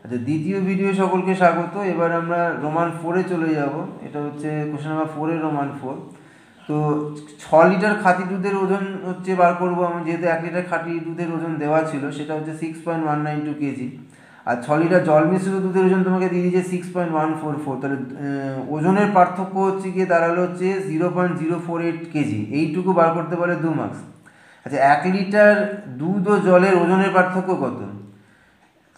আচ্ছা, দ্বিতীয় ভিডিও সকলকে স্বাগত। এবার আমরা রোমান 4-এ চলে যাব। এটা হচ্ছে কোশ্চেন নাম্বার 4-এর রোমান 4। তো 6 লিটার খাঁটি দুধের ওজন হচ্ছে বার করবো আমি, যেহেতু 1 লিটার খাঁটি দুধের ওজন দেওয়া ছিল, সেটা হচ্ছে 6.192 কেজি। আর 6 লিটার জল মিশ্রিত দুধের ওজন তোমাকে দিয়ে দিয়েছে 6.144। তাহলে ওজনের পার্থক্য হচ্ছে গিয়ে দাঁড়ালো হচ্ছে 0.048 কেজি। এইটুকু বার করতে পারে 2 মার্কস। আচ্ছা, 1 লিটার দুধ ও জলের ওজনের পার্থক্য কত?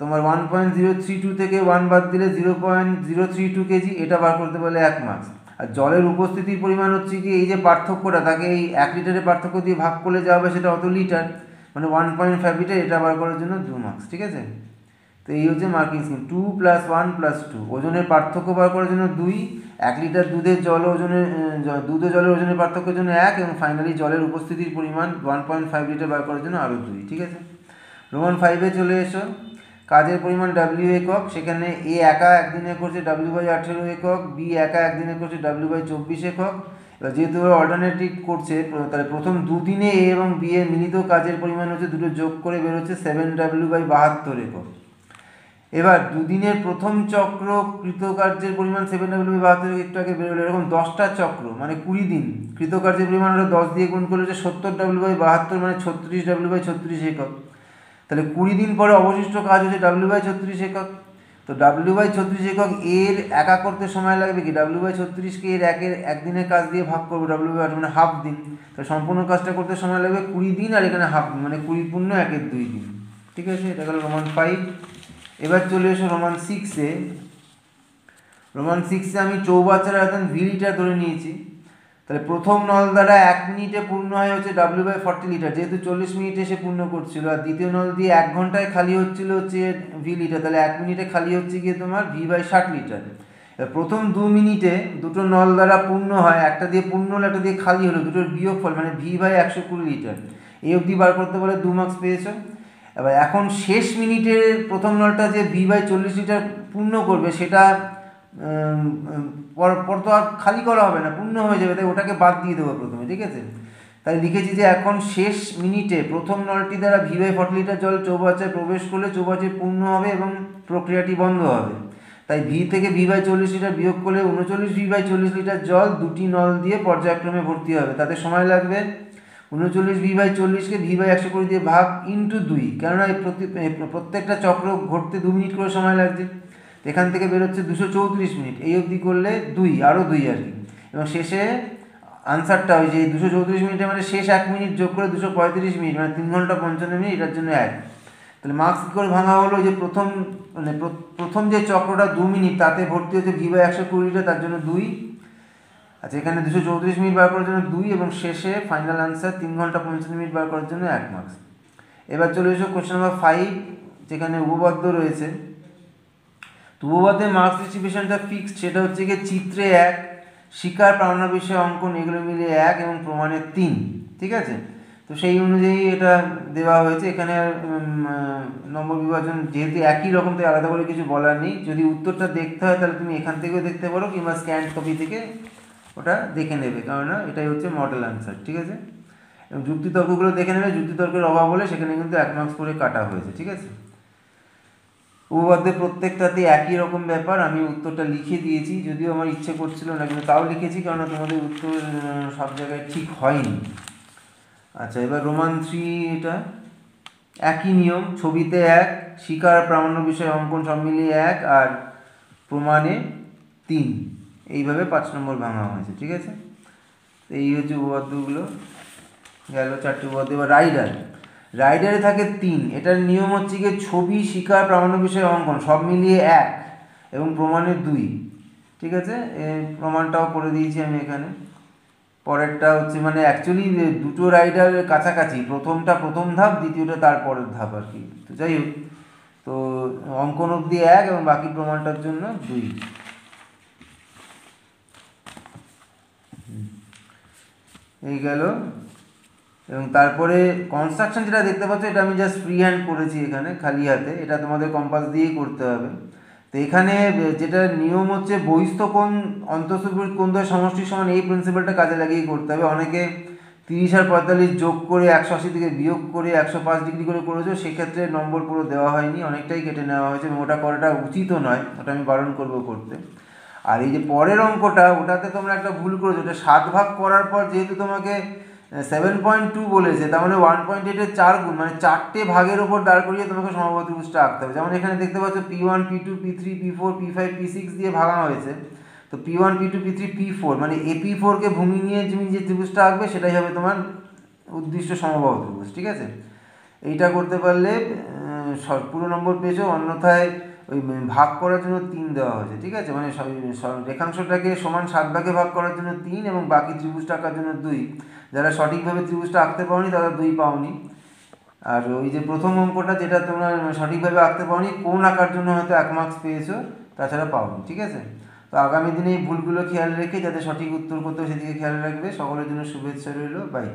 তোমার 1.032 থেকে 1 বাদ দিলে 0.032 কেজি, এটা বার করতে পারলে 1 মার্কস। আর জলের উপস্থিতির পরিমাণ হচ্ছে কি, এই যে পার্থক্যটা, তাকে এই 1 লিটারের পার্থক্য দিয়ে ভাগ করলে যা হবে সেটা অত লিটার, মানে 1.5 লিটার। এটা বার করার জন্য 2 মার্কস। ঠিক আছে, তো এই হচ্ছে মার্কিং স্কিম। 2 + 1 + 2, ওজনের পার্থক্য বার করার জন্য 2, 1 লিটার দুধের জল ওজনের দুধ ও জলের ওজনের পার্থক্যের জন্য 1, এবং ফাইনালি জলের উপস্থিতির পরিমাণ 1.5 লিটার বার করার জন্য আরও 2। ঠিক আছে, রোমান 5-এ চলে এসো। কাজের পরিমাণ W একক, সেখানে এ একা একদিনে করছে W/18 একক, বি একা একদিনে করছে W/24 একক। এবার যেহেতু ওরা অল্টারনেটিভ করছে, তাহলে প্রথম দুদিনে এ এবং বি এর মিলিত কাজের পরিমাণ হচ্ছে, দুটো যোগ করে বেরোচ্ছে 7W/72 একক। এবার দুদিনের প্রথম চক্র কৃতকার্যের পরিমাণ 7W/72 একটু আগে বেরোলো। এরকম 10টা চক্র মানে 20 দিন কৃতকার্যের পরিমাণ হলো 10 দিয়ে গুণ করলে হচ্ছে 70W/72, মানে 36W/36 একক। তাহলে 20 দিন পরে অবশিষ্ট কাজ হচ্ছে W/36 একক। তো W/36 একক এর একা করতে সময় লাগবে কি, W/36কে এর একদিনের কাজ দিয়ে ভাগ করবো W/8, মানে হাফ দিন। তো সম্পূর্ণ কাজটা করতে সময় লাগবে 20 দিন, আর এখানে হাফ দিন, মানে 20 পূর্ণ 1/2 দিন। ঠিক আছে, এটা হলো রোমান 5। এবার চলে এসো রোমান 6-এ। রোমান 6-এ আমি চৌবাচ্চার আয়তন V লিটার ধরে নিয়েছি। তাহলে প্রথম নল দ্বারা 1 মিনিটে পূর্ণ হয় হচ্ছে W/40 লিটার, যেহেতু 40 মিনিটে সে পূর্ণ করছিল। আর দ্বিতীয় নল দিয়ে 1 ঘন্টায় খালি হচ্ছিল হচ্ছে V লিটার, তাহলে 1 মিনিটে খালি হচ্ছে গিয়ে তোমার V/60 লিটার। প্রথম 2 মিনিটে দুটো নল দ্বারা পূর্ণ হয়, একটা দিয়ে পূর্ণ হলো, একটা দিয়ে খালি হলো, দুটোর বিয়োগফল মানে V/120 লিটার। এই অবধি বার করতে পারলে 2 মার্কস পেয়েছো। এবার এখন শেষ মিনিটে প্রথম নলটা যে V/40 লিটার পূর্ণ করবে, সেটা পর তো আর খালি করা হবে না, পূর্ণ হয়ে যাবে, তাই ওটাকে বাদ দিয়ে দেবো প্রথমে। ঠিক আছে, তাই লিখেছি যে এখন শেষ মিনিটে প্রথম নলটি দ্বারা V/40 লিটার জল চৌবাচ্চায় প্রবেশ করলে চৌবাচ্চায় পূর্ণ হবে এবং প্রক্রিয়াটি বন্ধ হবে। তাই V থেকে V/40 লিটার বিয়োগ করলে 39 V/40 লিটার জল দুটি নল দিয়ে পর্যায়ক্রমে ভর্তি হবে। তাতে সময় লাগবে 39 V/40কে V/120 দিয়ে ভাগ ইন্টু 2, কেননা এই প্রত্যেকটা চক্র ঘটতে 2 মিনিট করে সময় লাগছে। এখান থেকে বেরোচ্ছে 234 মিনিট। এই অবধি করলে 2, আরও 2 আর কি। এবং শেষে আনসারটা ওই যে 234 মিনিটের মানে শেষ 1 মিনিট যোগ করে 235 মিনিট, মানে 3 ঘন্টা 55 মিনিট, এটার জন্য 1। তাহলে মার্কস কী করে ভাঙা হলো, যে প্রথম যে চক্রটা 2 মিনিট, তাতে ভর্তি হচ্ছে V/120 লিটার, তার জন্য 2। আচ্ছা, এখানে 234 মিনিট বার করার জন্য 2, এবং শেষে ফাইনাল আনসার 3 ঘন্টা 55 মিনিট বার করার জন্য 1 মার্কস। এবার চলে এসো কোশ্চেন নাম্বার 5, যেখানে উপপাদ্য রয়েছে। তো উপপাদ্যের মার্কস ডিস্ট্রিবিউশনটা ফিক্সড, সেটা হচ্ছে গিয়ে চিত্রে 1, শিকার প্রামাণ্য বিষয় অঙ্কন, এগুলো মিলে 1 এবং প্রমাণে 3। ঠিক আছে, তো সেই অনুযায়ী এটা দেওয়া হয়েছে। এখানে নম্বর বিভাজন যেহেতু একই রকম, তাই আলাদা করে কিছু বলার নেই। যদি উত্তরটা দেখতে হয় তাহলে তুমি এখান থেকেও দেখতে পারো, কিংবা স্ক্যান কপি থেকে ওটা দেখে নেবে, কেননা এটাই হচ্ছে মডেল আনসার। ঠিক আছে, এবং যুক্তিতর্কগুলো দেখে নেবে। যুক্তিতর্কের অভাব হলে সেখানে কিন্তু 1 মার্কস করে কাটা হয়েছে। ঠিক আছে, উপপাদ্যের প্রত্যেকটাতে একই রকম ব্যাপার। আমি উত্তরটা লিখে দিয়েছি, যদিও আমার ইচ্ছে করছিল না, কিন্তু তাও লিখেছি, কেননা তোমাদের উত্তর সব জায়গায় ঠিক হয়নি। আচ্ছা, এবার রোমান 3, এটা একই নিয়ম। ছবিতে 1, শিকার প্রামাণ্য বিষয় অঙ্কন সব মিলিয়ে 1, আর প্রমাণে 3। এইভাবে 5 নম্বর ভাঙা হয়েছে। ঠিক আছে, এই হচ্ছে উপপাদ্যগুলো গেল 4টি উপপাদ্য। এবার রাইডারে থাকে 3। এটার নিয়ম হচ্ছে গিয়ে ছবি, শিকার, প্রামাণ্য বিষয় অঙ্কন সব মিলিয়ে 1 এবং প্রমাণে 2। ঠিক আছে, প্রমাণটাও করে দিয়েছি আমি এখানে। পরেরটা হচ্ছে মানে অ্যাকচুয়ালি দুটো রাইডার কাছাকাছি, প্রথমটা প্রথম ধাপ, দ্বিতীয়টা তারপরের ধাপ আর কি। তো যাই হোক, তো অঙ্কন অবধি 1 এবং বাকি প্রমাণটার জন্য 2। এই গেল। এবং তারপরে কনস্ট্রাকশন যেটা দেখতে পাচ্ছ, এটা আমি জাস্ট ফ্রি হ্যান্ড করেছি এখানে খালি হাতে, এটা তোমাদের কম্পাস দিয়েই করতে হবে। তো এখানে যেটা নিয়ম হচ্ছে বহিস্থ কোণ অন্তঃস্থ কোণ দ্বয় সমষ্টির সমান, এই প্রিন্সিপালটা কাজে লাগিয়েই করতে হবে। অনেকে 30 আর 45 যোগ করে 180 থেকে বিয়োগ করে 105 ডিগ্রি করে করেছো, সেক্ষেত্রে নম্বর পুরো দেওয়া হয়নি, অনেকটাই কেটে নেওয়া হয়েছে এবং ওটা করাটা উচিতও নয়, ওটা আমি বারণ করবো করতে। আর এই যে পরের অঙ্কটা, ওটাতে তোমরা একটা ভুল করেছো, ওটা 7 ভাগ করার পর যেহেতু তোমাকে 7.2 বলেছে, তার মানে 1.8-এর 4 গুণ, মানে 4টে ভাগের ওপর দাঁড় করিয়ে তোমাকে সমবাহু ত্রিভুজটা আঁকতে হবে। যেমন এখানে দেখতে পাচ্ছ P1 P2 P3 P4 P5 P6 দিয়ে ভাঙা হয়েছে। তো P1 P2 P3 P4 মানে AP4কে ভূমি নিয়ে তুমি যে ত্রিভুজটা আঁকবে সেটাই হবে তোমার উদ্দিষ্ট সমবাহু ত্রিভুজ, ঠিক আছে? এইটা করতে পারলে পুরো নম্বর পেয়েছো। অন্যথায় ওই ভাগ করার জন্য 3 দেওয়া হয়েছে, ঠিক আছে? মানে রেখাংশটাকে সমান 7 ভাগে ভাগ করার জন্য 3 এবং বাকি ত্রিভুজটা আঁকার জন্য 2। যারা সঠিকভাবে ত্রিভুজটা আঁকতে পারোনি তারা 2 পাওনি। আর ওই যে প্রথম অঙ্কটা যেটা তোমরা সঠিকভাবে আঁকতে পারোনি, কোণ আঁকার জন্য হয়তো 1 মার্কস পেয়েছো, তাছাড়া পাওনি, ঠিক আছে? তো আগামী দিনে এই ভুলগুলো খেয়াল রেখে যাতে সঠিক উত্তর করতে হবে সেদিকে খেয়াল রাখবে। সকলের জন্য শুভেচ্ছা রইল, বাই।